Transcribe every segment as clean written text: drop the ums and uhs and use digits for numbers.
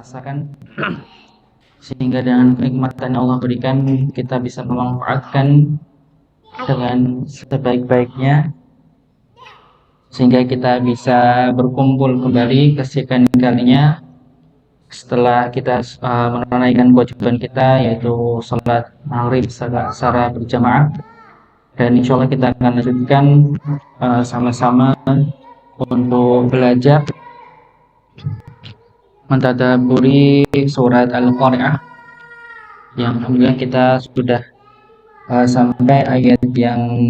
rasakan sehingga dengan kenikmatan yang Allah berikan kita bisa memanfaatkan dengan sebaik-baiknya sehingga kita bisa berkumpul kembali kesekian kalinya setelah kita menunaikan kewajiban kita, yaitu salat maghrib secara berjamaah. Dan insya Allah kita akan lanjutkan sama-sama untuk belajar mentadaburi surat Al-Qari'ah, yang kemudian kita sudah sampai ayat yang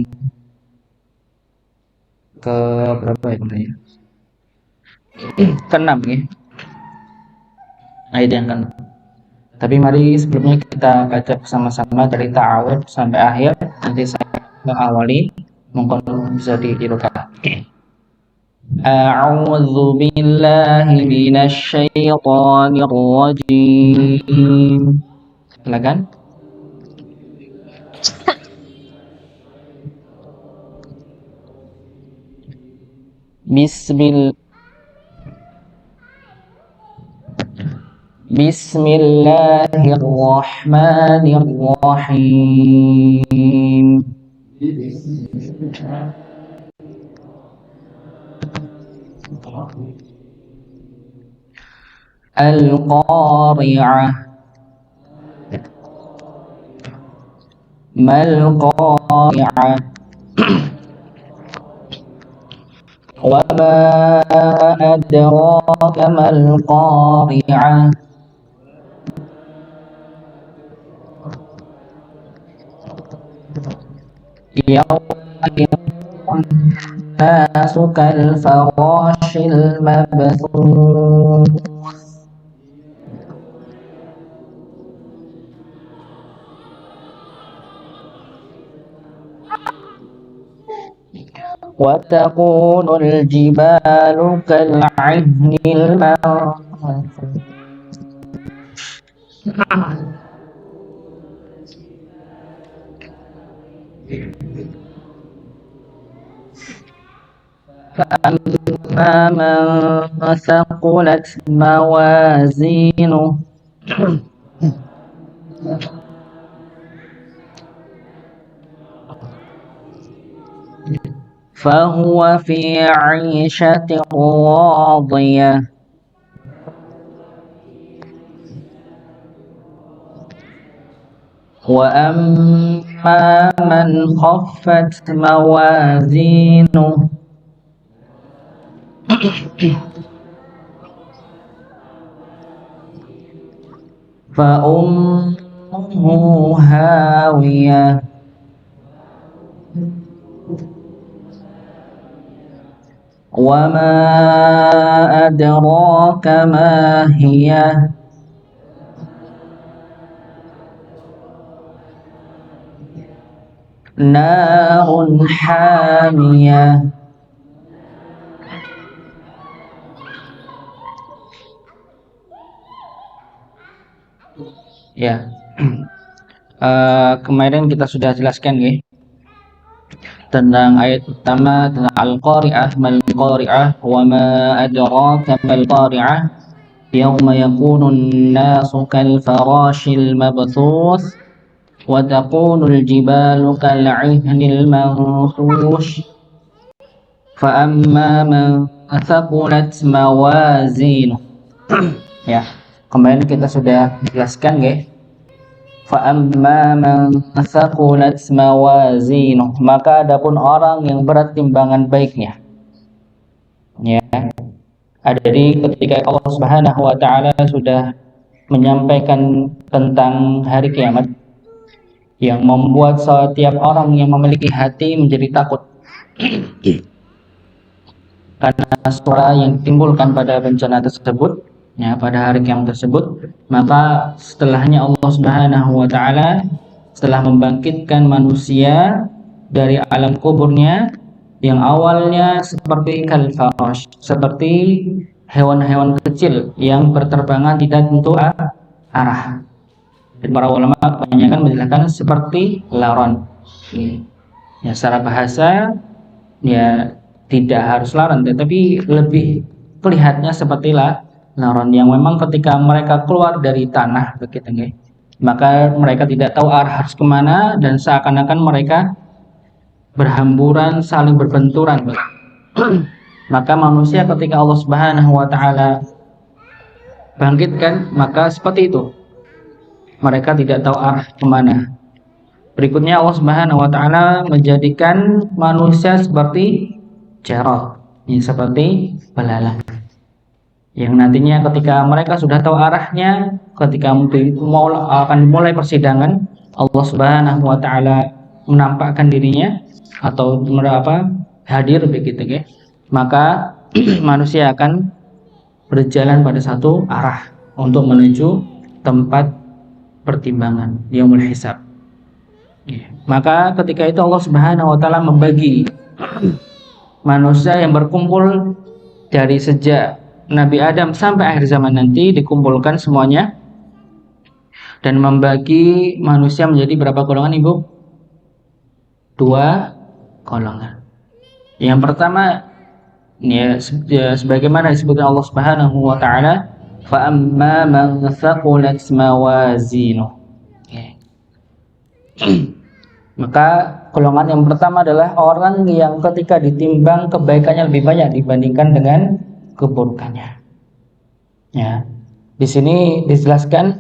ke berapa ya sebenarnya? Ke-6 ya. Ayat yang ke-6. Tapi mari sebelumnya kita baca bersama-sama dari ta'awud sampai akhir. Nanti saya mengawali, mungkin bisa ditirukan. A'udzu billahi minasy syaithanir rajim. Silakan. Bismillahirrahmanirrahim. Al-Qari'ah. Mal-Qari'ah. Wa ma adraka mal-Qari'ah. Yawma yakunu an-nasu kal-farashil mabthuth. Wa takunu al-jibalu kal-'ihnil manfush. فأما من ثقلت موازينه فهو في عيشة راضية وأما من خفت موازينه فأمه هاوية وما أدراك ما هي نار حامية. Ya, kemarin kita sudah jelaskan ya tentang ayat pertama tentang Al-Qari'ah, mal-Qari'ah, wa ma adraka mal-Qari'ah, yawma yakunu an-nasu kal-farashil mabthuth wa takunu al-jibalu kal-'ihnil manfush fa amma man thaqulat mawazinuh. Ya, kemarin kita sudah jelaskan ya. Fa amma man thaqulat mawazinuh, maka adapun orang yang berat timbangan baiknya. Ya. Jadi ketika Allah Subhanahu wa taala sudah menyampaikan tentang hari kiamat yang membuat setiap orang yang memiliki hati menjadi takut karena suara yang ditimbulkan pada bencana tersebut, ya, pada hari kiamat tersebut, maka setelahnya Allah Subhanahu wa taala setelah membangkitkan manusia dari alam kuburnya yang awalnya seperti kal-farash, seperti hewan-hewan kecil yang berterbangan tidak tentu arah. Dan para ulama kebanyakan menjelaskan seperti laron. Ya, secara bahasa ya tidak harus laron, tetapi lebih kelihatannya seperti naron yang memang ketika mereka keluar dari tanah begitu nggih, maka mereka tidak tahu arah harus kemana dan seakan-akan mereka berhamburan saling berbenturan. Maka manusia ketika Allah Subhanahu wa taala bangkitkan, maka seperti itu, mereka tidak tahu arah kemana. Berikutnya Allah Subhanahu wa taala menjadikan manusia seperti jarad, seperti belalang, yang nantinya ketika mereka sudah tahu arahnya, ketika akan dimulai persidangan, Allah Subhanahu wa taala menampakkan dirinya atau hadir begitu ya. Maka manusia akan berjalan pada satu arah untuk menuju tempat pertimbangan yaumul hisab. Maka ketika itu Allah Subhanahu wa taala membagi manusia yang berkumpul dari sejak Nabi Adam sampai akhir zaman nanti, dikumpulkan semuanya dan membagi manusia menjadi berapa golongan, Ibu? 2 golongan. Yang pertama ya sebagaimana disebutkan Allah Subhanahu wa taala, fa amma man thaqulat mawazinuh. Maka golongan yang pertama adalah orang yang ketika ditimbang kebaikannya lebih banyak dibandingkan dengan keburukannya. Ya, di sini dijelaskan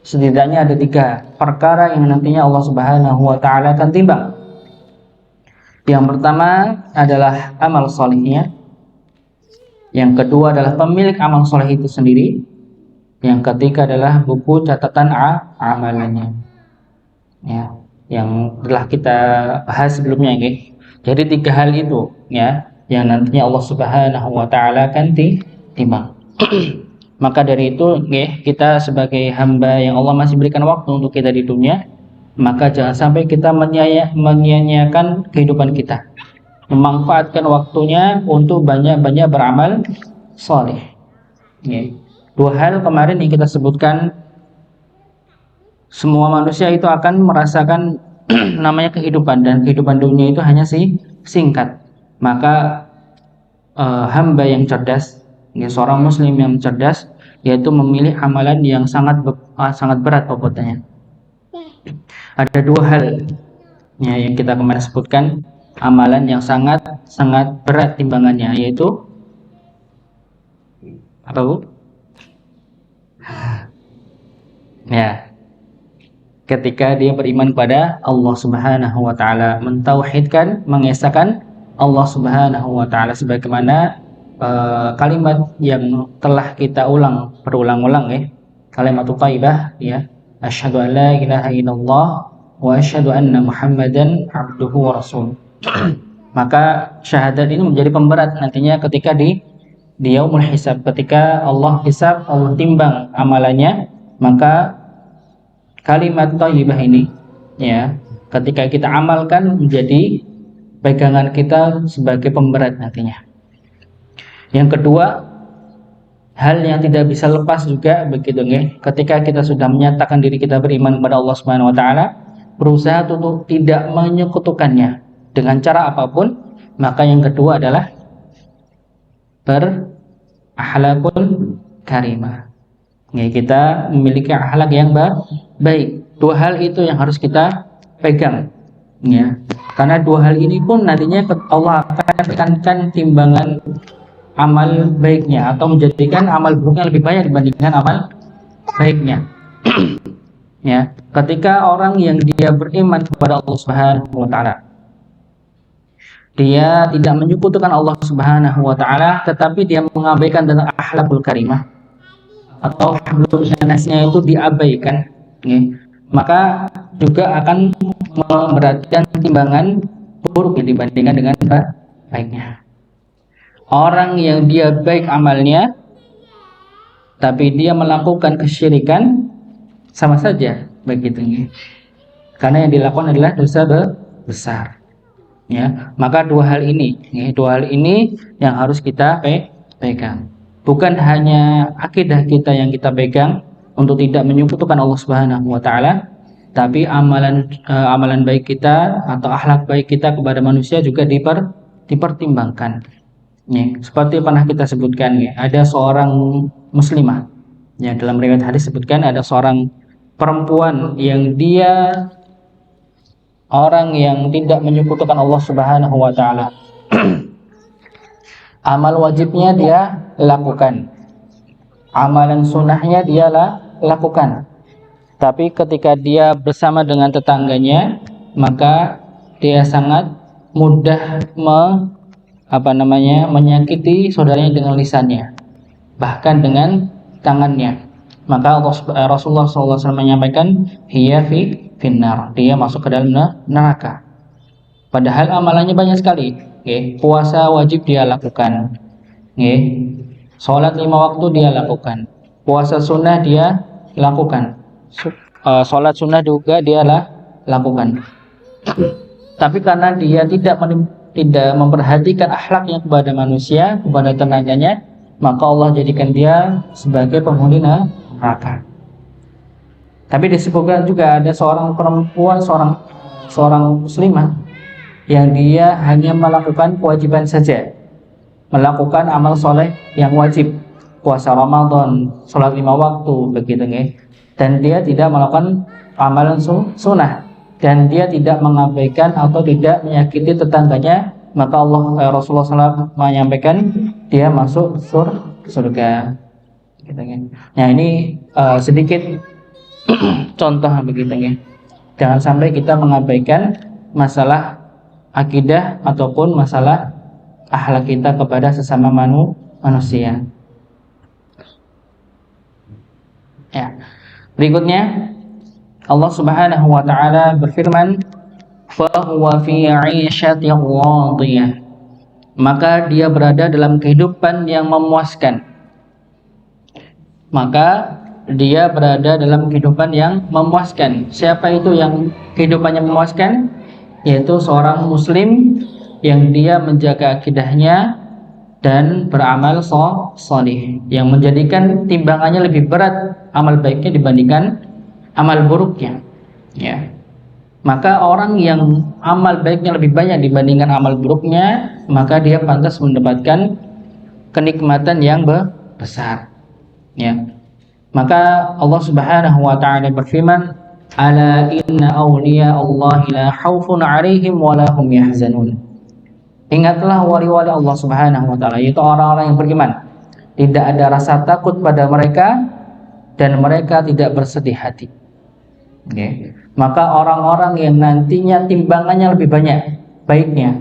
setidaknya ada 3 perkara yang nantinya Allah Subhanahu wa taala akan timbang. Yang pertama adalah amal solehnya. Yang kedua adalah pemilik amal soleh itu sendiri. Yang ketiga adalah buku catatan amalannya. Ya, yang telah kita bahas sebelumnya, okay? Jadi 3 hal itu ya yang nantinya Allah Subhanahu wa taala akan timbang. Maka dari itu kita sebagai hamba yang Allah masih berikan waktu untuk kita di dunia, maka jangan sampai kita menyia-nyiakan kehidupan kita, memanfaatkan waktunya untuk banyak-banyak beramal soleh. 2 hal kemarin yang kita sebutkan, semua manusia itu akan merasakan namanya kehidupan, dan kehidupan dunia itu hanya singkat. Maka hamba yang cerdas, seorang muslim yang cerdas, yaitu memilih amalan yang sangat berat bobotnya. Ada 2 hal ya, yang kita kemarin sebutkan, amalan yang sangat berat timbangannya, yaitu apa, Bu? Ya, ketika dia beriman kepada Allah Subhanahu wa taala, mentauhidkan, mengesahkan Allah Subhanahu wa taala sebagaimana kalimat yang telah kita berulang-ulang ya, kalimat thayyibah ya, asyhadu an la ilaha illallah wa asyhadu anna muhammadan abduhu wa rasul. Maka syahadat ini menjadi pemberat nantinya ketika di yaumul hisab, ketika Allah hisab, Allah timbang amalannya, maka kalimat thayyibah ini ya, ketika kita amalkan menjadi pegangan kita sebagai pemberat nantinya. Yang kedua, hal yang tidak bisa lepas juga begitu nggih, ketika kita sudah menyatakan diri kita beriman kepada Allah Subhanahu wa taala, berusaha untuk tidak menyekutukannya dengan cara apapun. Maka yang kedua adalah berakhlakul karimah. Kita memiliki akhlak yang baik. 2 hal itu yang harus kita pegang ya. Karena 2 hal ini pun nantinya Allah akan tekankan timbangan amal baiknya, atau menjadikan amal buruknya lebih banyak dibandingkan amal baiknya. Ya, ketika orang yang dia beriman kepada Allah Subhanahu wa taala, dia tidak menyekutukan Allah Subhanahu wa taala, tetapi dia mengabaikan dengan akhlakul karimah atau hablum minasnya itu diabaikan, maka juga akan memberatkan timbangan buruk yang dibandingkan dengan baiknya. Orang yang dia baik amalnya tapi dia melakukan kesyirikan, sama saja begitu, karena yang dilakukan adalah dosa besar ya. Maka 2 hal ini yang harus kita pegang. Bukan hanya akidah kita yang kita pegang untuk tidak menyekutukan Allah Subhanahu wa taala, tapi amalan baik kita atau akhlak baik kita kepada manusia juga dipertimbangkan. Ya, seperti pernah kita sebutkan ya, ada seorang muslimah. Ya, dalam riwayat hadis sebutkan ada seorang perempuan yang dia orang yang tidak menyekutukan Allah Subhanahu wa taala. Amal wajibnya dia lakukan. Amalan sunnahnya dia lakukan. Tapi ketika dia bersama dengan tetangganya, maka dia sangat mudah menyakiti saudaranya dengan lisannya, bahkan dengan tangannya. Maka Rasulullah SAW menyampaikan, hiya finnar, dia masuk ke dalam neraka. Padahal amalannya banyak sekali. Okay. Puasa wajib dia lakukan. Okay. Sholat 5 waktu dia lakukan. Puasa sunnah dia lakukan. Sholat sunnah juga dia lakukan. Tapi karena dia tidak memperhatikan akhlaknya kepada manusia, kepada tetangganya, maka Allah jadikan dia sebagai penghuni neraka. Tapi disebutkan juga ada seorang perempuan, seorang muslimah yang dia hanya melakukan kewajiban saja, melakukan amal soleh yang wajib, puasa Ramadan, sholat 5 waktu, begitu ya. Dan dia tidak melakukan amalan sunnah, dan dia tidak mengabaikan atau tidak menyakiti tetangganya, maka Rasulullah SAW menyampaikan dia masuk surga. Gitu kan. Nah ini sedikit contoh begitu ya. Jangan sampai kita mengabaikan masalah akidah ataupun masalah akhlak kita kepada sesama manusia. Ya. Berikutnya Allah Subhanahu wa taala berfirman, fa huwa fi 'ishatin radiyah. Maka dia berada dalam kehidupan yang memuaskan. Maka dia berada dalam kehidupan yang memuaskan. Siapa itu yang kehidupannya memuaskan? Yaitu seorang muslim yang dia menjaga akidahnya dan beramal sholih, yang menjadikan timbangannya lebih berat amal baiknya dibandingkan amal buruknya. Ya. Maka orang yang amal baiknya lebih banyak dibandingkan amal buruknya, maka dia pantas mendapatkan kenikmatan yang besar. Ya. Maka Allah Subhanahu wa taala berfirman, ala inna awliya Allah la khaufun 'alaihim wa la hum yahzanun. Ingatlah wali-wali Allah Subhanahu wa taala, yaitu orang-orang yang beriman. Tidak ada rasa takut pada mereka dan mereka tidak bersedih hati. Okay. Maka orang-orang yang nantinya timbangannya lebih banyak baiknya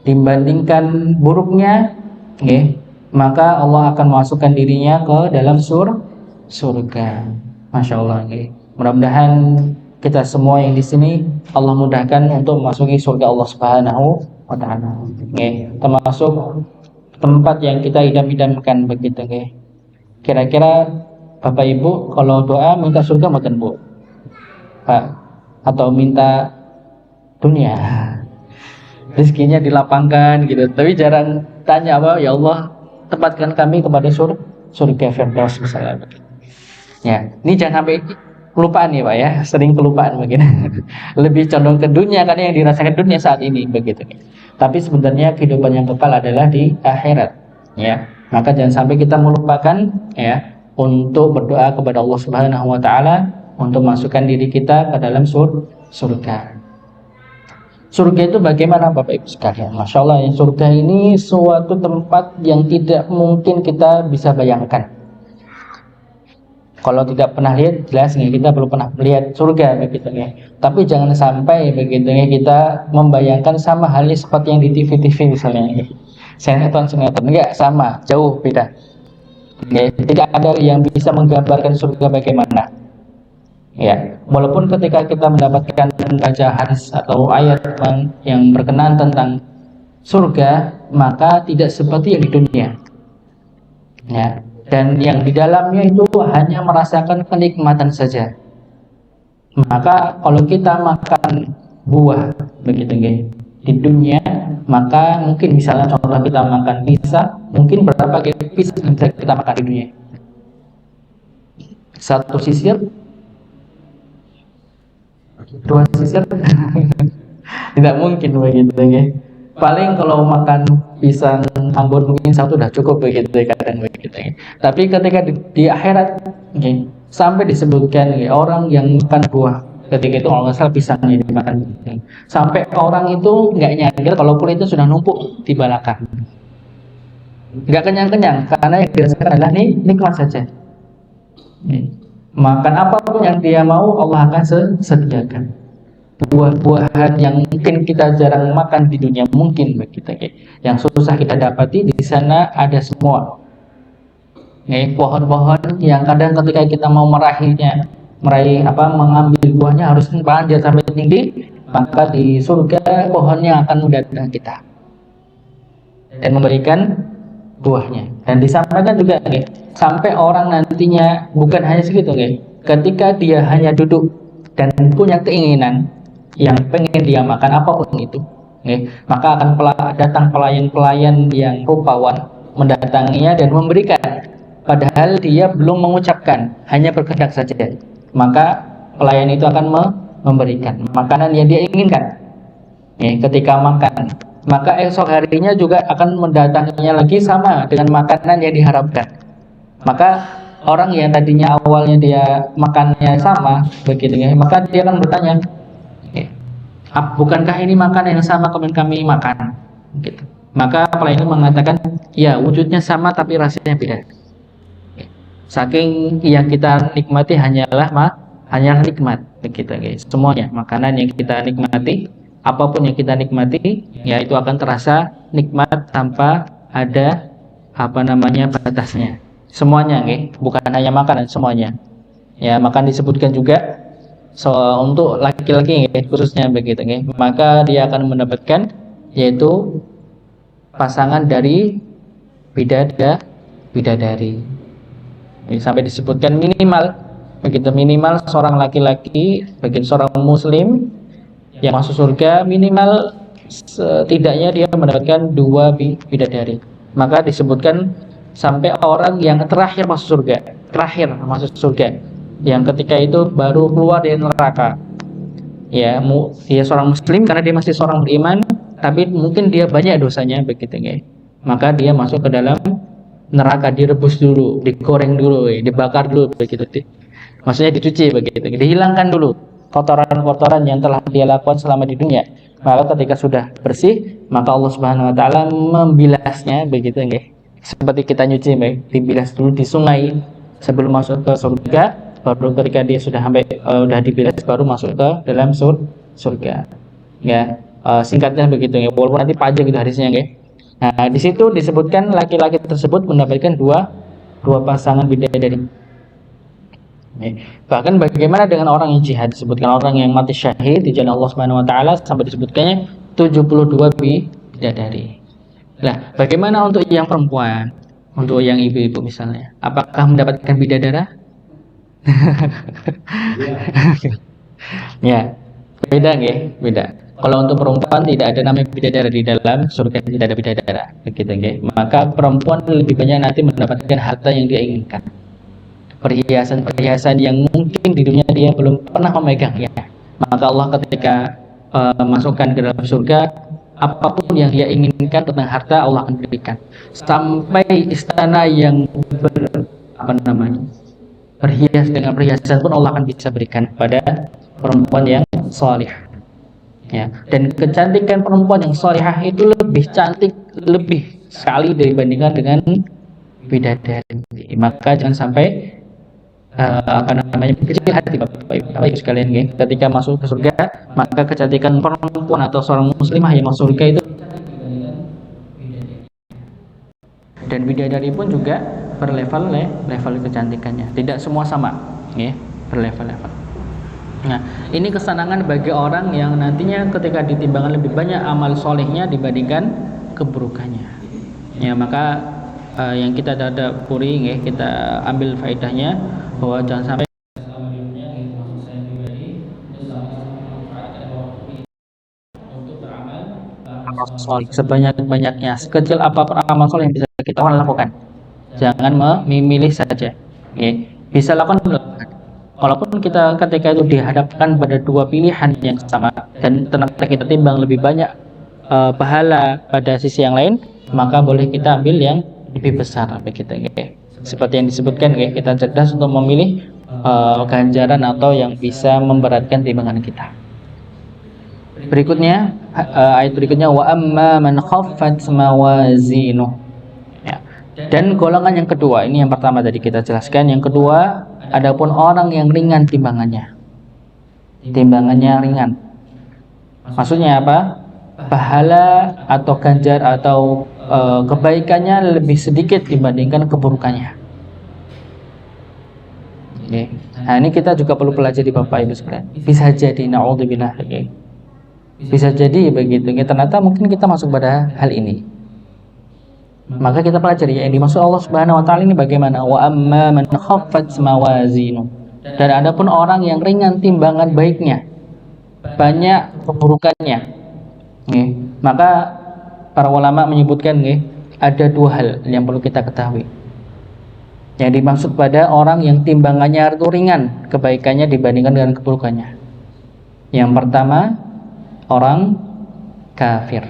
dibandingkan buruknya, okay, maka Allah akan masukkan dirinya ke dalam surga. Masya Allah. Okay. Mudah-mudahan kita semua yang di sini Allah mudahkan untuk memasuki surga Allah Subhanahu wa taala. Okay. Termasuk tempat yang kita idam-idamkan begitu. Okay. Kira-kira Bapak Ibu kalau doa minta surga mboten Bu? Pak, atau minta dunia, rezekinya dilapangkan gitu, tapi jarang tanya apa, ya Allah tempatkan kami kepada surga Firdaus misalnya. Ya, ini jangan sampai kelupaan ya Pak ya, sering kelupaan begini. Lebih condong ke dunia karena yang dirasakan dunia saat ini begitu. Tapi sebenarnya kehidupan yang kekal adalah di akhirat. Ya, maka jangan sampai kita melupakan ya untuk berdoa kepada Allah Subhanahu wa taala untuk masukkan diri kita ke dalam surga. Surga itu bagaimana Bapak Ibu sekalian? Masya Allah, ya, surga ini suatu tempat yang tidak mungkin kita bisa bayangkan. Kalau tidak pernah lihat, jelas nih kita belum pernah melihat surga begitu ya. Tapi jangan sampai begitu ya kita membayangkan sama halnya seperti yang di TV-TV misalnya. Sinetron enggak sama, jauh beda. Ya, tidak ada yang bisa menggambarkan surga bagaimana. Ya, walaupun ketika kita mendapatkan baca hadis atau ayat yang berkenaan tentang surga, maka tidak seperti yang di dunia. Ya, dan yang di dalamnya itu hanya merasakan kenikmatan saja. Maka kalau kita makan buah begitu ya, di dunia, maka mungkin misalnya contoh kita makan pizza, mungkin berapa pizza yang bisa kita makan di dunia? Satu sisir, dua sisir, tidak mungkin begitu ya. Paling kalau makan pisang Ambon mungkin satu udah cukup begitu ya, kadang begitu ya. Tapi ketika di akhirat ya, sampai disebutkan ya, orang yang makan buah ketika itu kalau nggak salah pisangnya dimakan ya. Sampai orang itu nggak nyadar kalau kulitnya sudah numpuk di balakang, nggak kenyang-kenyang karena yang dirasakan adalah nikmat saja. Ya. Makan apapun yang dia mau Allah akan sediakan. Buah-buahan yang mungkin kita jarang makan di dunia mungkin kita yang susah kita dapati di sana ada semua. Pohon-pohon yang kadang ketika kita mau mengambil buahnya harus panjat sampai tinggi, maka di surga pohonnya akan mendatang kita dan memberikan buahnya. Dan disampaikan juga sampai orang nantinya bukan hanya segitu ketika dia hanya duduk dan punya keinginan yang pengen dia makan apapun itu, maka akan datang pelayan-pelayan yang rupawan mendatanginya dan memberikan, padahal dia belum mengucapkan, hanya berkehendak saja. Maka pelayan itu akan memberikan makanan yang dia inginkan ketika makan. Maka esok harinya juga akan mendatanginya lagi sama dengan makanan yang diharapkan. Maka orang yang tadinya awalnya dia makannya sama begitu maka dia akan bertanya, bukankah ini makanan yang sama kemarin kami makan? Gitu. Maka pelayan itu mengatakan, ya wujudnya sama tapi rasanya beda. Saking yang kita nikmati hanyalah nikmat begitu guys. Semuanya makanan yang kita nikmati, apapun yang kita nikmati, ya itu akan terasa nikmat tanpa ada batasnya. Semuanya bukan hanya makanan, semuanya. Ya, maka disebutkan juga untuk laki-laki khususnya begitu maka dia akan mendapatkan yaitu pasangan dari bidadari. Sampai disebutkan minimal seorang laki-laki bagi seorang muslim yang masuk surga minimal setidaknya dia mendapatkan 2 bidadari. Maka disebutkan sampai orang yang terakhir masuk surga yang ketika itu baru keluar dari neraka, ya seorang muslim karena dia masih seorang beriman, tapi mungkin dia banyak dosanya begitu maka dia masuk ke dalam neraka, direbus dulu, digoreng dulu, dibakar dulu begitu, maksudnya dicuci begitu, dihilangkan dulu kotoran-kotoran yang telah dia lakukan selama di dunia. Maka ketika sudah bersih, maka Allah Subhanahu Wa Taala membilasnya begitu seperti kita nyuci dibilas dulu di sungai sebelum masuk ke surga. Baru ketika dia sudah dibilas baru masuk ke dalam surga. Singkatnya begitu walaupun nanti panjang gitu hadisnya Nah, di situ disebutkan laki-laki tersebut mendapatkan dua pasangan bidadari. Bahkan bagaimana dengan orang yang jihad, disebutkan orang yang mati syahid di jalan Allah Subhanahu Wa Taala sampai disebutkannya 72 bidadari. Nah, bagaimana untuk yang perempuan, untuk yang ibu-ibu misalnya, apakah mendapatkan bidadara? Ya, beda beda. Kalau untuk perempuan tidak ada namanya bidadara di dalam surga, tidak ada bidadara begitu maka perempuan lebih banyak nanti mendapatkan harta yang dia inginkan, perhiasan yang mungkin di dunia dia belum pernah memegangnya. Maka Allah ketika masukkan ke dalam surga, apapun yang dia inginkan tentang harta Allah akan berikan, sampai istana yang berhias dengan perhiasan pun Allah akan bisa berikan pada perempuan yang salih. Ya, dan kecantikan perempuan yang salihah itu lebih cantik, lebih sekali dibandingkan dengan bidadari. Maka jangan sampai kecil hati Bapak Ibu sekalian ketika masuk ke surga, maka kecantikan perempuan atau seorang muslimah yang masuk surga itu, dan bidadari pun juga berlevel kecantikannya, tidak semua sama berlevel-level. Nah, ini kesenangan bagi orang yang nantinya ketika ditimbangan lebih banyak amal solehnya dibandingkan keburukannya. Ya, maka yang kita dadapuri kita ambil faedahnya bahwa jangan sampai amal soleh sebanyak-banyaknya, sekecil apapun amal soleh yang bisa kita lakukan, jangan memilih saja. Bisa lakukan. Walaupun kita ketika itu dihadapkan pada 2 pilihan yang sama dan ternyata kita timbang lebih banyak pahala pada sisi yang lain, maka boleh kita ambil yang lebih besar begitu nggih. Seperti yang disebutkan nggih, kita cerdas untuk memilih ganjaran atau yang bisa memberatkan timbangan kita. Berikutnya ayat berikutnya, wa amma man khaffat mawazinu. Ya. Dan golongan yang kedua, ini yang pertama tadi kita jelaskan, yang kedua adapun orang yang ringan timbangannya. Timbangannya ringan. Maksudnya apa? Pahala atau ganjar atau kebaikannya lebih sedikit dibandingkan keburukannya. Okay. Nah, ini kita juga perlu pelajari Bapak Ibu sekalian. Bisa jadi naudzubillah, okay. Bisa jadi begitu. Ternyata mungkin kita masuk pada hal ini. Maka kita pelajari yang dimaksud Allah Subhanahu wa taala ini bagaimana? Wa amma man khaffat mawazinu. Dan adapun orang yang ringan timbangan baiknya, banyak keburukannya. Okay. Maka para ulama menyebutkan ada dua hal yang perlu kita ketahui. Yang dimaksud pada orang yang timbangannya itu ringan kebaikannya dibandingkan dengan keburukannya. Yang pertama, orang kafir.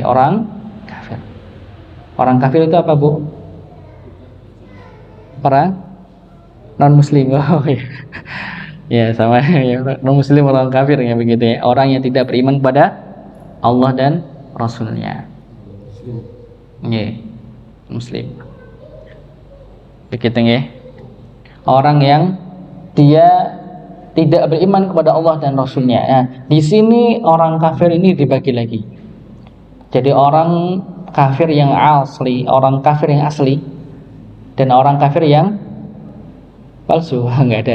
Orang kafir. Orang kafir itu apa, Bu? Orang non muslim. Oh ya. Ya sama ya, non muslim orang kafir ya begitu ya. Orang yang tidak beriman kepada Allah dan Rasulnya. Muslim. Begitu ya. Orang yang dia tidak beriman kepada Allah dan Rasulnya. Nah, di sini orang kafir ini dibagi lagi. Jadi orang kafir yang asli, orang kafir yang asli, dan orang kafir yang palsu. Enggak ada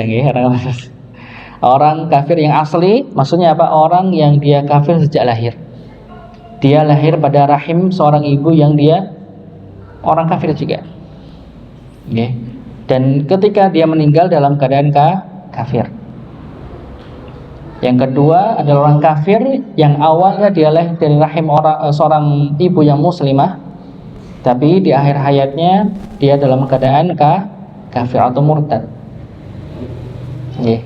orang kafir yang asli, maksudnya apa? Orang yang dia kafir sejak lahir. Dia lahir pada rahim seorang ibu yang dia orang kafir juga. Dan ketika dia meninggal dalam keadaan kafir. Yang kedua adalah orang kafir yang awalnya dia lahir dari rahim seorang ibu yang muslimah, tapi di akhir hayatnya dia dalam keadaan kafir atau murtad.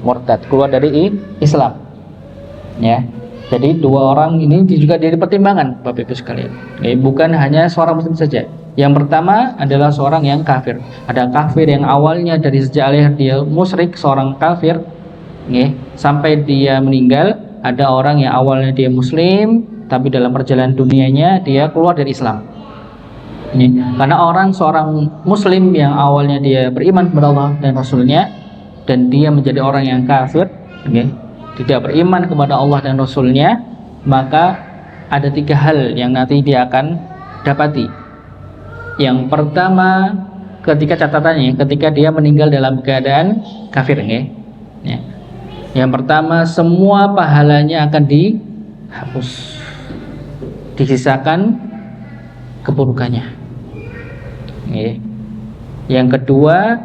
Murtad, keluar dari Islam. Ya. Jadi dua orang ini juga jadi pertimbangan Bapak Ibu sekalian. Bukan hanya seorang muslim saja. Yang pertama adalah seorang yang kafir. Ada kafir yang awalnya dari sejak lahir dia musyrik, seorang kafir. Sampai dia meninggal. Ada orang yang awalnya dia muslim, tapi dalam perjalanan dunianya dia keluar dari Islam. Karena seorang muslim yang awalnya dia beriman kepada Allah dan Rasulnya, dan dia menjadi orang yang kafir, tidak beriman kepada Allah dan Rasulnya, maka ada tiga hal yang nanti dia akan dapati. Yang pertama, catatannya ketika dia meninggal dalam keadaan kafir, Yang pertama, semua pahalanya akan dihapus, disisakan keburukannya. Yang kedua,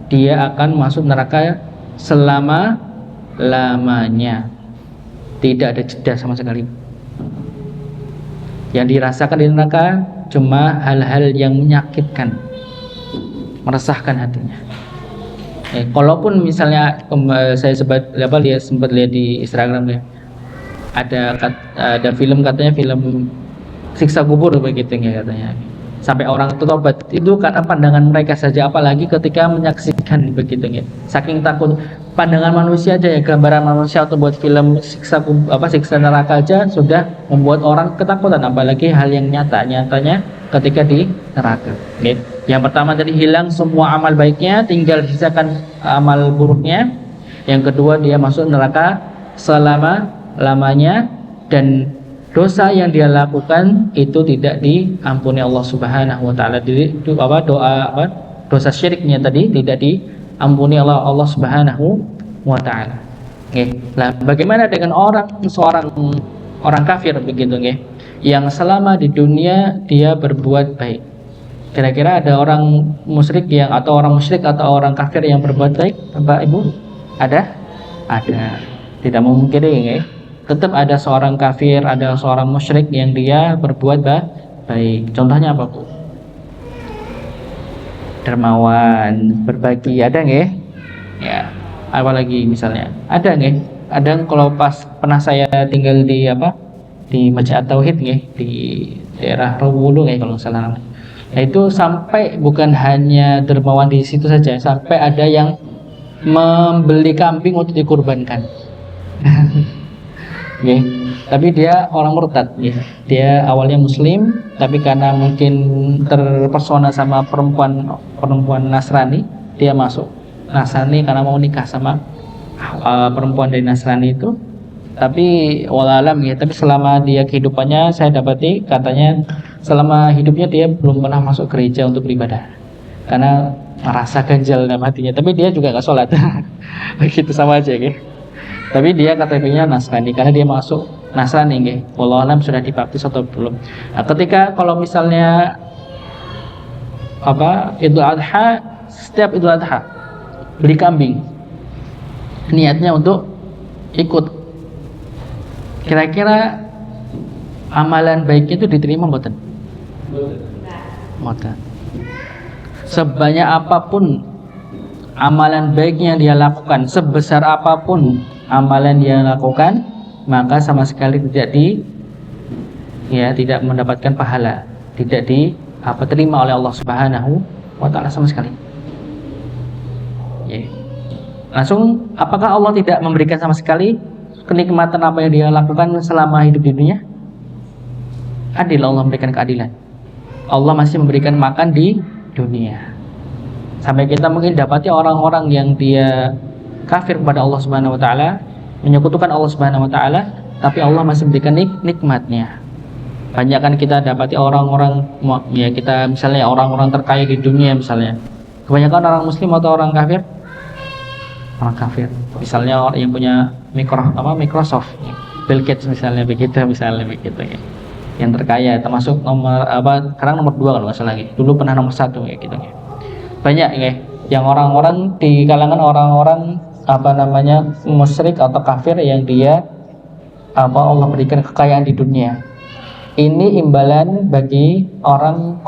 dia akan masuk neraka selama-lamanya, tidak ada jeda sama sekali. Yang dirasakan di neraka cuma hal-hal yang menyakitkan, meresahkan hatinya. Kalaupun misalnya saya sempat lihat di Instagram ada film, katanya film siksa kubur begitu katanya. Sampai orang tobat itu karena pandangan mereka saja, apalagi ketika menyaksikan begitu saking takut pandangan manusia aja ya, gambaran manusia untuk buat film siksa neraka aja sudah membuat orang ketakutan, apalagi hal yang nyatanya ketika di neraka. Yang pertama tadi hilang semua amal baiknya, tinggal sisakan amal buruknya. Yang kedua dia masuk neraka selama-lamanya, dan dosa yang dia lakukan itu tidak diampuni Allah Subhanahu wa taala. Dosa syiriknya tadi tidak diampuni Allah Subhanahu wa taala. Nah, bagaimana dengan seorang orang kafir begitu yang selama di dunia dia berbuat baik? Kira-kira ada orang musyrik atau orang kafir yang berbuat baik, Bapak Ibu? Ada? Tidak memungkiri tetap ada seorang kafir, ada seorang musyrik yang dia berbuat baik. Contohnya apa, Bu? Dermawan, berbagi, ada nggih? Ya, apalagi misalnya ada nggih? Ada. Kalau pas pernah saya tinggal di di Masjid At-Tauhid nggih, di daerah Rawulu nggih kalau nggak salah. Nah, itu sampai bukan hanya dermawan di situ saja, sampai ada yang membeli kambing untuk dikurbankan. Nggih. Tapi dia orang murtad, nggih. Dia awalnya muslim, tapi karena mungkin terpesona sama perempuan Nasrani, dia masuk Nasrani karena mau nikah sama perempuan dari Nasrani itu. Tapi walalam ya, tapi selama dia kehidupannya saya dapati katanya selama hidupnya dia belum pernah masuk gereja untuk beribadah karena merasa ganjal dalam hatinya, tapi dia juga nggak sholat. Begitu sama aja gitu. Tapi dia KTP-nya Nasrani karena dia masuk Nasrani nggih. Wallahualam sudah dibaptis atau belum. Nah, ketika kalau misalnya Idul Adha, setiap Idul Adha beli kambing, niatnya untuk ikut. Kira-kira amalan baiknya itu diterima mboten? Mboten. Sebanyak apapun amalan baiknya dia lakukan, sebesar apapun amalan dia lakukan, maka sama sekali tidak mendapatkan pahala, tidak terima oleh Allah Subhanahu wa taala sama sekali. Ya. Langsung, apakah Allah tidak memberikan sama sekali kenikmatan apa yang dia lakukan selama hidup di dunia? Adil, Allah memberikan keadilan. Allah masih memberikan makan di dunia. Sampai kita mungkin dapati orang-orang yang dia kafir kepada Allah Subhanahu wa taala, menyekutukan Allah Subhanahu wa taala, tapi Allah masih memberikan nikmatnya. Banyak kan kita dapati orang-orang ya, kita misalnya orang-orang terkaya di dunia misalnya. Kebanyakan orang muslim atau orang kafir? Orang kafir. Misalnya orang yang punya Microsoft, Bill Gates misalnya begitu ya. Yang terkaya termasuk sekarang nomor 2 kalau nggak salah gitu. Dulu pernah nomor 1 ya gitu ya. Banyak ya yang orang-orang di kalangan orang-orang musyrik atau kafir yang dia Allah berikan kekayaan di dunia. Ini imbalan bagi orang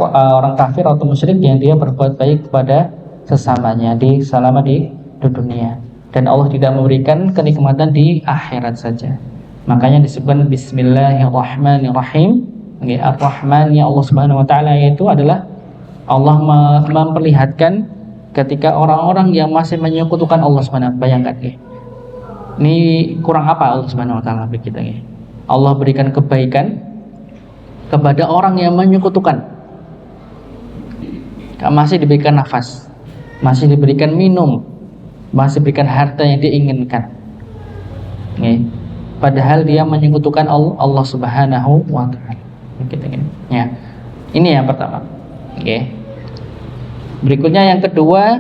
kafir atau musyrik yang dia berbuat baik kepada sesamanya selama di dunia, dan Allah tidak memberikan kenikmatan di akhirat saja. Makanya disebut Bismillahirrahmanirrahim. Ar-Rahman ya Allah Subhanahu wa taala, yaitu adalah Allah memperlihatkan ketika orang-orang yang masih menyekutukan Allah Subhanahu wa taala. Bayangkan ini kurang apa Allah Subhanahu wa taala begitu ya. Allah berikan kebaikan kepada orang yang menyekutukan, masih diberikan nafas, masih diberikan minum, masih diberikan harta yang diinginkan. Padahal dia menyekutukan Allah Subhanahu wa taala. Ya. Ini yang pertama. Berikutnya yang kedua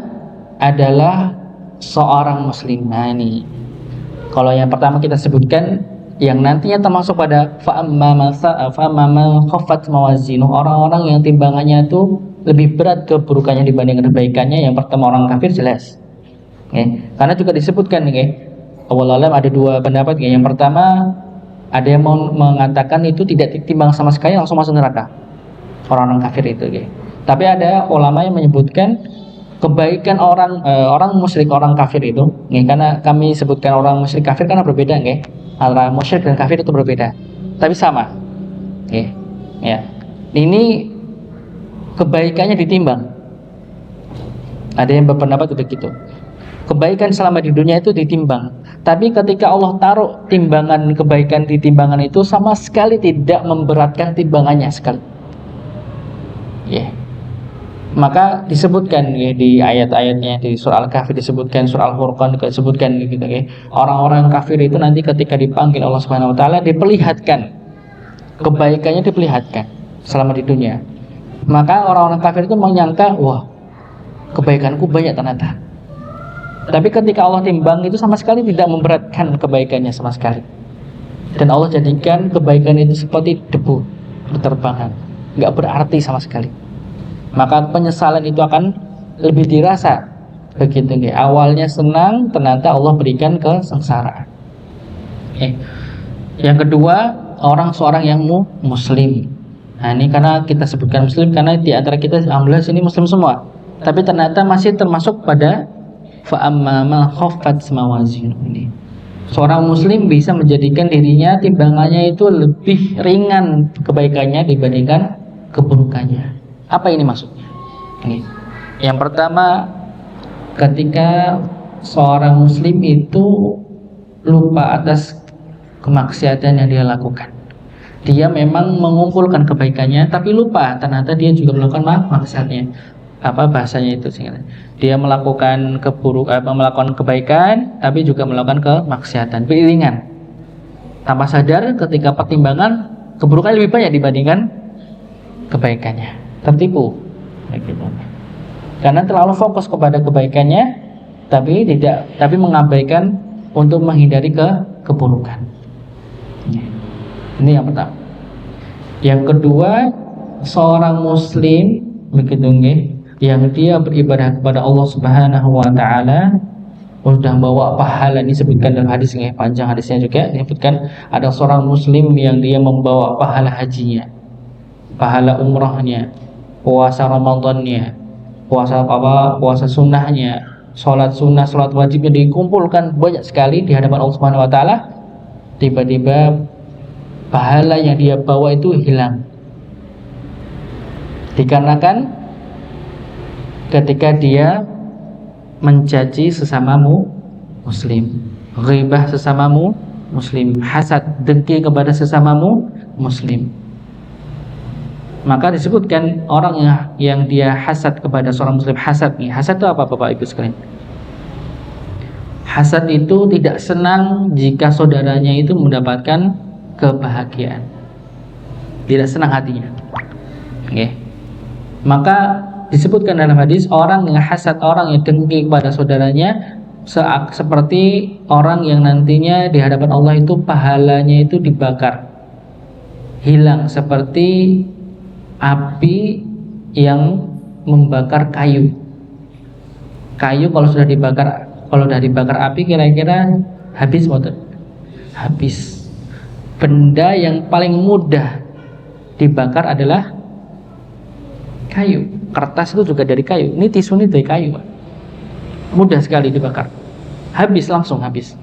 adalah seorang muslim. Nah, ini kalau yang pertama kita sebutkan yang nantinya termasuk pada fa'amma khaffat mawazinu, orang-orang yang timbangannya itu lebih berat keburukannya dibandingkan kebaikannya. Yang pertama orang kafir jelas. Karena juga disebutkan Wallahualam ada dua pendapat. Yang pertama ada yang mengatakan itu tidak ditimbang sama sekali, langsung masuk neraka orang-orang kafir itu. Tapi ada ulama yang menyebutkan kebaikan orang musyrik, orang kafir itu, karena kami sebutkan orang musyrik kafir karena berbeda, antara musyrik dan kafir itu berbeda, tapi sama. Ya. Ini kebaikannya ditimbang. Ada yang berpendapat begitu. Kebaikan selama di dunia itu ditimbang. Tapi ketika Allah taruh timbangan kebaikan di timbangan itu, sama sekali tidak memberatkan timbangannya sekali. Maka disebutkan di ayat-ayatnya, di surah Al-Kahfi disebutkan, surah Al-Furqan disebutkan gitu. Orang-orang kafir itu nanti ketika dipanggil Allah Subhanahu wa taala diperlihatkan kebaikannya, diperlihatkan selama di dunia. Maka orang-orang kafir itu menyangka, wah, kebaikanku banyak ternyata. Tapi ketika Allah timbang itu sama sekali tidak memberatkan kebaikannya sama sekali. Dan Allah jadikan kebaikan itu seperti debu berterbangan, nggak berarti sama sekali. Maka penyesalan itu akan lebih dirasa begitu. Awalnya senang, ternyata Allah berikan kesengsaraan. Yang kedua, seorang yang muslim. Nah, ini karena kita sebutkan muslim karena di antara kita alhamdulillah sini muslim semua. Tapi ternyata masih termasuk pada fa'amma ma khaffat mawazinu ini. Seorang muslim bisa menjadikan dirinya timbangannya itu lebih ringan kebaikannya dibandingkan keburukannya. Apa ini maksudnya? Ini. Yang pertama, ketika seorang muslim itu lupa atas kemaksiatan yang dia lakukan. Dia memang mengumpulkan kebaikannya, tapi lupa ternyata dia juga melakukan maksiatnya. Apa bahasanya itu sehingga dia melakukan melakukan kebaikan, tapi juga melakukan kemaksiatan beriringan. Tanpa sadar, ketika pertimbangan keburukannya lebih banyak dibandingkan kebaikannya, tertipu. Gitu. Karena terlalu fokus kepada kebaikannya, tapi mengabaikan untuk menghindari keburukan. Ini yang pertama. Yang kedua, seorang muslim begitu nggih, yang dia beribadah kepada Allah Subhanahu wa taala sudah bawa pahala. Disebutkan dalam hadis nggih, panjang hadisnya juga disebutkan ada seorang muslim yang dia membawa pahala hajinya, pahala umrahnya, puasa Ramadannya, puasa sunnahnya, sholat sunnah, sholat wajibnya dikumpulkan banyak sekali di hadapan Allah Subhanahu wa taala. Tiba-tiba pahala yang dia bawa itu hilang, dikarenakan ketika dia mencaci sesamamu muslim, ghibah sesamamu muslim, hasad, dengki kepada sesamamu muslim. Maka disebutkan orang yang dia hasad kepada seorang muslim. Hasad itu apa Bapak Ibu sekalian? Hasad itu tidak senang jika saudaranya itu mendapatkan kebahagiaan, tidak senang hatinya. Okay. Maka disebutkan dalam hadis, orang yang hasad, orang yang dengki kepada saudaranya seperti orang yang nantinya di hadapan Allah itu pahalanya itu dibakar, hilang seperti api yang membakar kayu. Kayu kalau sudah dibakar api kira-kira habis motor. Habis. Benda yang paling mudah dibakar adalah kayu. Kertas itu juga dari kayu. Ini tisu ini dari kayu, Pak. Mudah sekali dibakar. Langsung habis.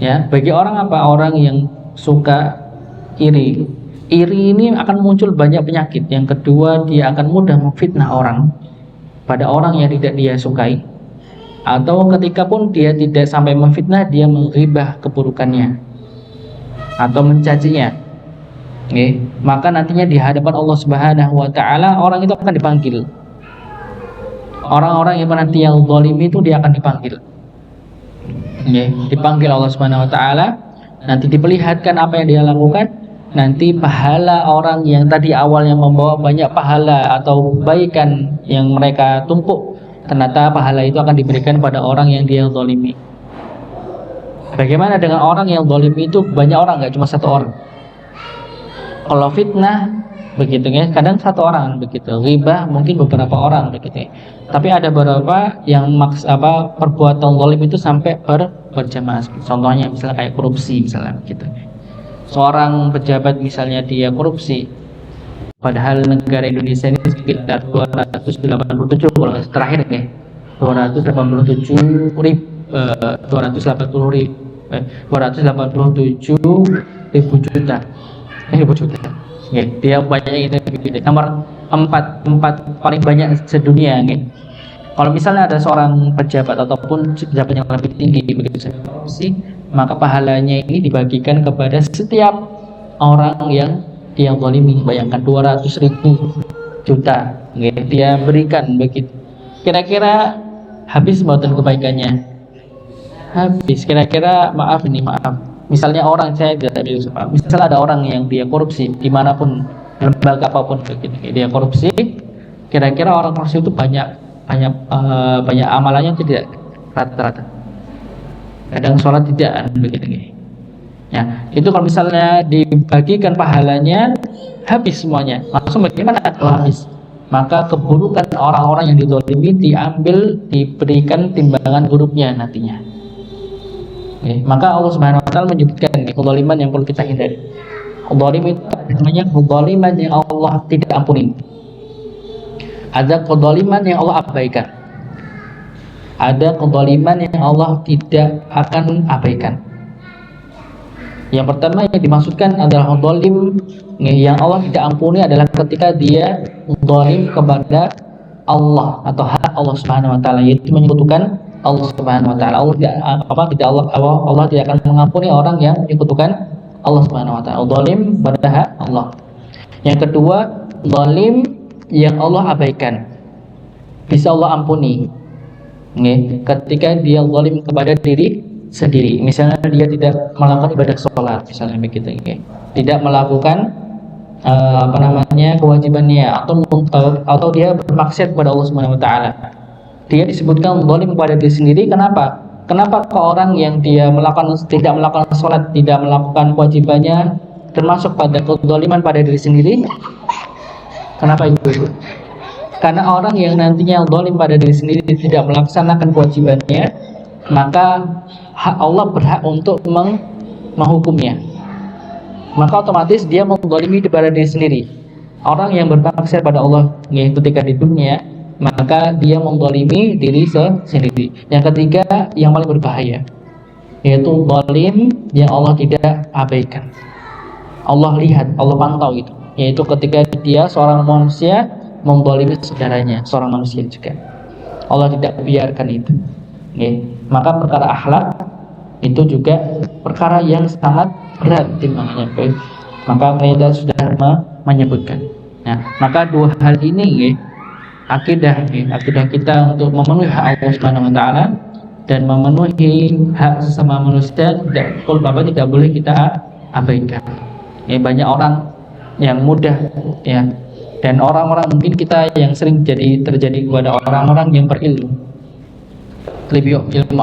Ya, bagi orang apa? Orang yang suka iri. Iri ini akan muncul banyak penyakit. Yang kedua, dia akan mudah memfitnah orang pada orang yang tidak dia sukai. Atau ketika pun dia tidak sampai memfitnah, dia menghibah keburukannya atau mencacinya. Maka nantinya di hadapan Allah Subhanahu wa taala orang itu akan dipanggil. Orang-orang yang nanti yang zalim itu dia akan dipanggil. Dipanggil Allah Subhanahu wa taala, nanti diperlihatkan apa yang dia lakukan. Nanti pahala orang yang tadi awalnya membawa banyak pahala atau kebaikan yang mereka tumpuk, ternyata pahala itu akan diberikan pada orang yang dia zalimi. Bagaimana dengan orang yang zalim itu banyak orang, nggak cuma satu orang. Kalau fitnah begitu ya, kadang satu orang begitu. Ghibah mungkin beberapa orang begitu. Tapi ada beberapa yang perbuatan zalim itu sampai berjamaah. Contohnya misalnya kayak korupsi misalnya gitu. Seorang pejabat misalnya dia korupsi, padahal negara Indonesia ini sekitar 287 terakhir ya. 287 ribu juta. Dia banyak itu nomor 4 paling banyak sedunia. Kalau misalnya ada seorang pejabat ataupun pejabat yang lebih tinggi begitu korupsi, maka pahalanya ini dibagikan kepada setiap orang yang dia zalimi. Bayangkan 200.000 juta dia berikan begitu. Kira-kira habis buatan kebaikannya? Habis. Kira-kira maaf. Misalnya orang, saya tidak bisa, misalnya ada orang yang dia korupsi dimanapun, lembaga apapun begitu, dia korupsi, kira-kira orang korupsi itu banyak amalannya tidak rata-rata. Kadang sholat tidak begitu. Ya, itu kalau misalnya dibagikan pahalanya habis semuanya. Langsung bagaimana kalau habis? Maka keburukan orang-orang yang dizalimi diambil, diberikan timbangan buruknya nantinya. Maka Allah Subhanahu wa taala menyebutkan kezaliman yang perlu kita hindari. Zalim itu namanya kezaliman yang Allah tidak ampuni. Ada kezaliman yang Allah abaikan. Ada kezaliman yang Allah tidak akan abaikan. Yang pertama yang dimaksudkan adalah zalim yang Allah tidak ampuni adalah ketika dia zalim kepada Allah atau hak Allah Subhanahu wa taala, yaitu menyekutukan Allah Subhanahu wa taala. Allah tidak Allah tidak akan mengampuni orang yang menyekutukan Allah Subhanahu wa taala. Zalim pada hak Allah. Yang kedua, zalim yang Allah abaikan. Bisa Allah ampuni. Ketika dia zalim kepada diri sendiri, misalnya dia tidak melakukan ibadah sholat, misalnya begitu, tidak melakukan kewajibannya, atau dia bermaksiat kepada Allah Subhanahu Wa Taala. Dia disebutkan zalim kepada diri sendiri. Kenapa? Kenapa ke orang yang dia tidak melakukan sholat, tidak melakukan kewajibannya, termasuk pada kezaliman pada diri sendiri? Kenapa itu? Karena orang yang nantinya zalim pada diri sendiri, tidak melaksanakan kewajibannya, maka Allah berhak untuk menghukumnya. Maka otomatis dia menzalimi kepada diri sendiri. Orang yang bermaksiat pada Allah ketika di dunia, maka dia menzalimi diri sendiri. Yang ketiga, yang paling berbahaya, yaitu zalim yang Allah tidak abaikan. Allah lihat, Allah pantau itu, yaitu ketika dia seorang manusia menzalimi saudaranya, seorang manusia juga. Allah tidak biarkan itu. Maka perkara akhlak itu juga perkara yang sangat berat timbangannya. Maka mereka sudah menyebutkan. Nah, maka dua hal ini akidah kita untuk memenuhi hak Allah Subhanahu wa taala dan memenuhi hak sesama manusia tidak boleh kita abaikan. Banyak orang yang mudah dan orang-orang mungkin kita yang sering terjadi kepada orang-orang yang berilmu, lebih ilmu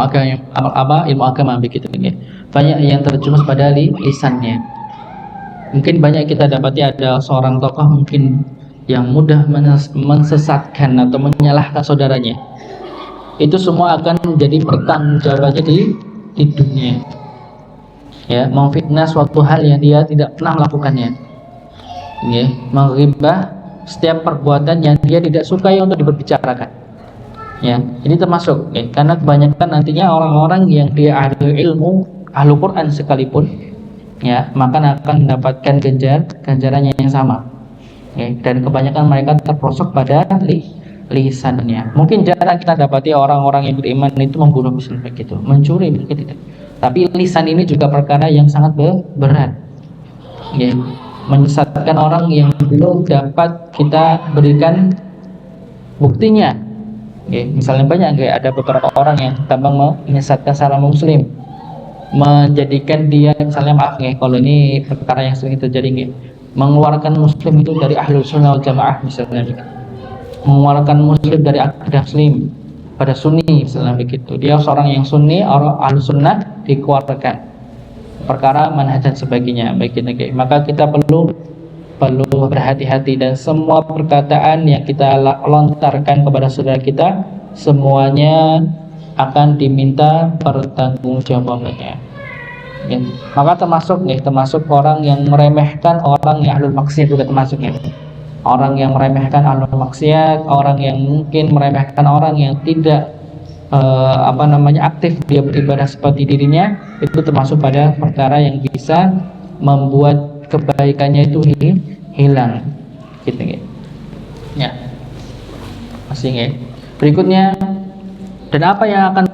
agama begitu, banyak yang terjerumus pada lisannya. Mungkin banyak kita dapati ada seorang tokoh mungkin yang mudah mensesatkan atau menyalahkan saudaranya. Itu semua akan menjadi pertanggungjawabannya di dunia. Memfitnah suatu hal yang dia tidak pernah melakukannya. Menghibah setiap perbuatan yang dia tidak sukai untuk diberbicarakan. Ini termasuk karena kebanyakan nantinya orang-orang yang dia ahli ilmu, ahli Quran sekalipun, maka akan mendapatkan ganjarannya yang sama. Dan kebanyakan mereka terprosok pada lisannya. Mungkin jarang kita dapati orang-orang yang beriman itu membunuh misalnya begitu, mencuri begitu. Tapi lisan ini juga perkara yang sangat berat. Menyesatkan orang yang belum dapat kita berikan buktinya. Misalnya banyak ada beberapa orang yang tambang menyesatkan seorang muslim, menjadikan dia misalnya kalau ini perkara yang sering terjadi, mengeluarkan muslim itu dari ahlus sunnah wal jamaah misalnya, mengeluarkan muslim dari akidah muslim pada sunni misalnya begitu. Dia seorang yang sunni, orang ahlus sunnah dikeluarkan perkara manhaj dan sebagainya begitu. Maka kita perlu berhati-hati, dan semua perkataan yang kita lontarkan kepada saudara kita semuanya akan diminta pertanggungjawabannya. Maka termasuk orang yang meremehkan orang yang ahlul maksiat juga termasuk. Orang yang meremehkan ahlul maksiat, orang yang mungkin meremehkan orang yang tidak aktif dia beribadah seperti dirinya, itu termasuk pada perkara yang bisa membuat kebaikannya itu hilang, masih berikutnya. Dan apa yang akan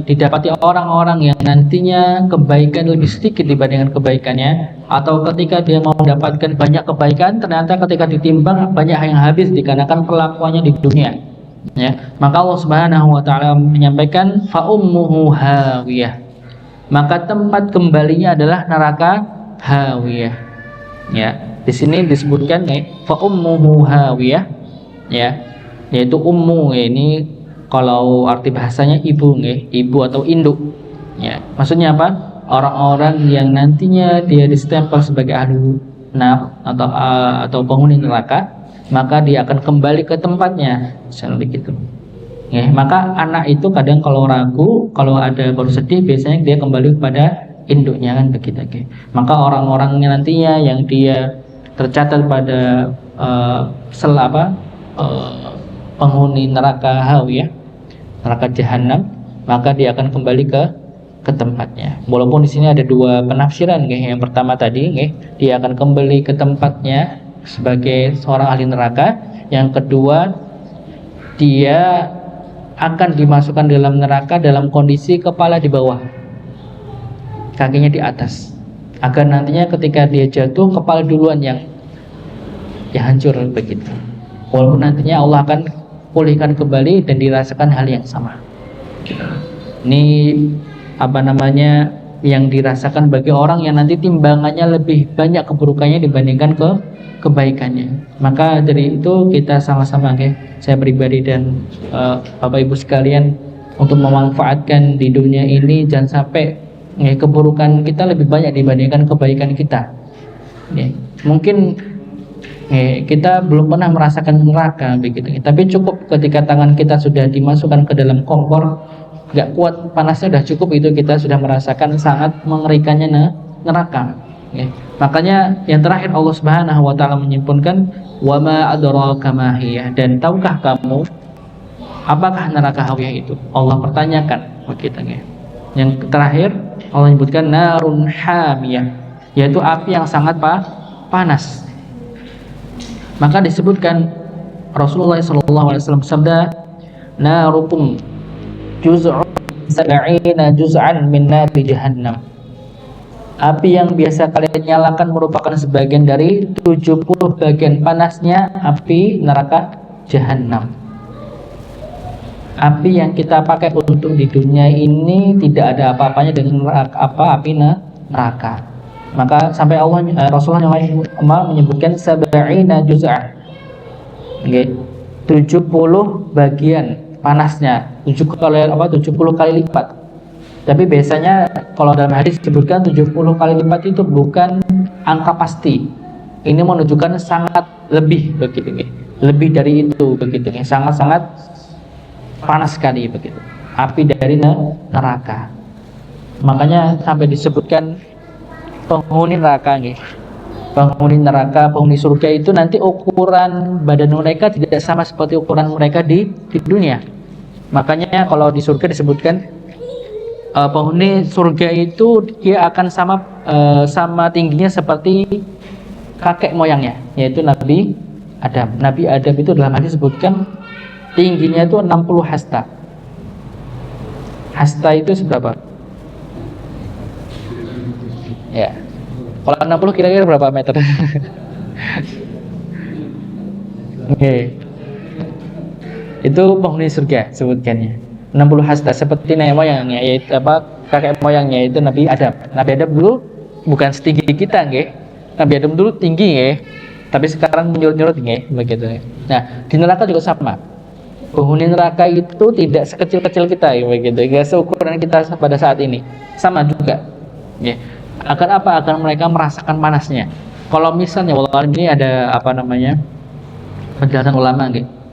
didapati orang-orang yang nantinya kebaikan lebih sedikit dibandingkan kebaikannya, atau ketika dia mau mendapatkan banyak kebaikan, ternyata ketika ditimbang banyak yang habis dikarenakan perlakuannya di dunia. Maka Allah Subhanahu wa taala menyampaikan fa ummuhu hawiyah, maka tempat kembalinya adalah neraka hawiyah. Di sini disebutkan fa ummuhu hawiyah, yaitu ummu ini kalau arti bahasanya ibu, ibu atau induk. Maksudnya apa? Orang-orang yang nantinya dia distempel sebagai ahli nar atau penghuni neraka, maka dia akan kembali ke tempatnya, misalnya begitu. Maka anak itu kadang kalau ragu, kalau ada bersedih, biasanya dia kembali kepada induknya, kan begitu. Maka orang-orangnya nantinya yang dia tercatat pada penghuni neraka hawiyah, neraka jahanam, maka dia akan kembali ke ke tempatnya. Walaupun di sini ada dua penafsiran, nggih. Yang pertama tadi, nggih, dia akan kembali ke tempatnya sebagai seorang ahli neraka. Yang kedua, dia akan dimasukkan dalam neraka dalam kondisi kepala di bawah, kakinya di atas, agar nantinya ketika dia jatuh kepala duluan yang hancur begitu. Walaupun nantinya Allah akan pulihkan kembali dan dirasakan hal yang sama. Ini apa namanya, yang dirasakan bagi orang yang nanti timbangannya lebih banyak keburukannya dibandingkan kebaikannya. Maka dari itu kita sama-sama, saya pribadi dan Bapak Ibu sekalian, untuk memanfaatkan di dunia ini jangan sampai keburukan kita lebih banyak dibandingkan kebaikan kita. Mungkin kita belum pernah merasakan neraka begitu, tapi cukup ketika tangan kita sudah dimasukkan ke dalam kompor, gak kuat panasnya udah cukup, itu kita sudah merasakan sangat mengerikannya neraka. Makanya yang terakhir Allah Subhanahu wa taala menyimpulkan wa ma adraka ma hiya, dan tahukah kamu apakah neraka hawiyah itu? Allah pertanyakan begitu. Yang terakhir Allah menyebutkan narun hamiyah, yaitu api yang sangat panas. Maka disebutkan Rasulullah SAW sabda, narukum juz'un sab'ina juz'an min nari jahannam. Api yang biasa kalian nyalakan merupakan sebagian dari 70 bagian panasnya api neraka Jahannam. Api yang kita pakai untuk di dunia ini tidak ada apa-apanya dengan api neraka. Maka sampai Rasulullah yang menyebutkan sab'ina juz'an, 70 bagian panasnya, 70 kali lipat. Tapi biasanya kalau dalam hadis disebutkan 70 kali lipat itu bukan angka pasti. Ini menunjukkan sangat lebih begitu, lebih dari itu begitu, sangat-sangat panas sekali begitu. Api dari neraka. Makanya sampai disebutkan penghuni neraka, penghuni neraka, penghuni surga itu nanti ukuran badan mereka tidak sama seperti ukuran mereka di dunia. Makanya kalau di surga disebutkan penghuni surga itu dia akan sama tingginya seperti kakek moyangnya, yaitu Nabi Adam. Nabi Adam itu dalam hadis disebutkan tingginya itu 60 hasta. Hasta itu seberapa? Ya. Kalau 60 kira-kira berapa meter? Itu penghuni surga sebutkannya. 60 hasta seperti nenek moyangnya, yaitu kakek moyangnya itu Nabi Adam. Nabi Adam dulu bukan setinggi kita, Nabi Adam dulu tinggi, tapi sekarang menyurut-nyurut, begitu. Nah, di neraka juga sama. Penghuni neraka itu tidak sekecil-kecil kita, begitu. Enggak seukuran kita pada saat ini. Sama juga. Akan apa? Akan mereka merasakan panasnya. Kalau misalnya ini ada penjelasan ulama,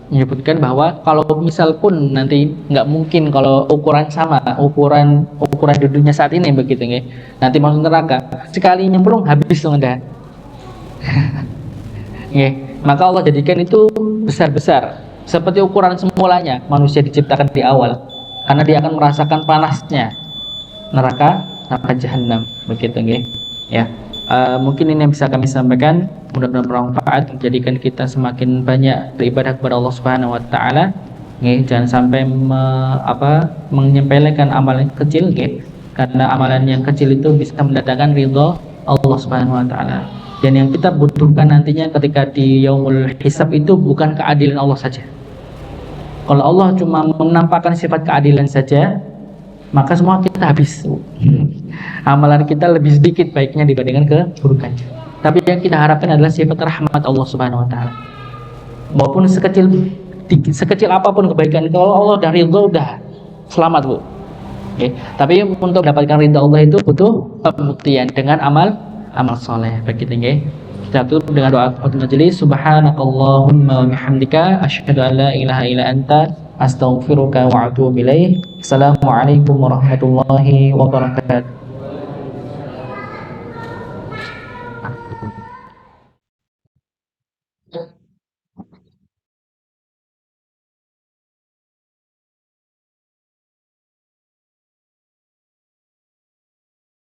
menyebutkan bahwa kalau misal pun nanti nggak mungkin kalau ukuran sama ukuran dudunya saat ini begitu, nanti masuk neraka sekali nyemplung habis tuh dah. Maka Allah jadikan itu besar-besar seperti ukuran semulanya manusia diciptakan di awal, karena dia akan merasakan panasnya neraka Jahannam begitu, ya. Mungkin ini yang bisa kami sampaikan, mudah-mudahan bermanfaat, menjadikan kita semakin banyak beribadah kepada Allah Subhanahu wa taala. Jangan sampai menyepelekan amalan kecil, karena amalan yang kecil itu bisa mendatangkan ridha Allah Subhanahu wa taala. Dan yang kita butuhkan nantinya ketika di yaumul hisab itu bukan keadilan Allah saja. Kalau Allah cuma menampakkan sifat keadilan saja, maka semua kita habis. Amalan kita lebih sedikit baiknya dibandingkan keburukannya. Tapi yang kita harapkan adalah sifat rahmat Allah Subhanahu wa taala. Walaupun sekecil apapun kebaikan, kalau Allah udah ridha, udah selamat, Bu. Tapi untuk mendapatkan ridha Allah itu butuh pembuktian dengan amal soleh begitu, Kita tutup dengan doa majelis. Subhanakallahumma wa bihamdika asyhadu an la ilaha illa anta astaghfiruka wa atubu ilaik. Assalamualaikum warahmatullahi wabarakatuh.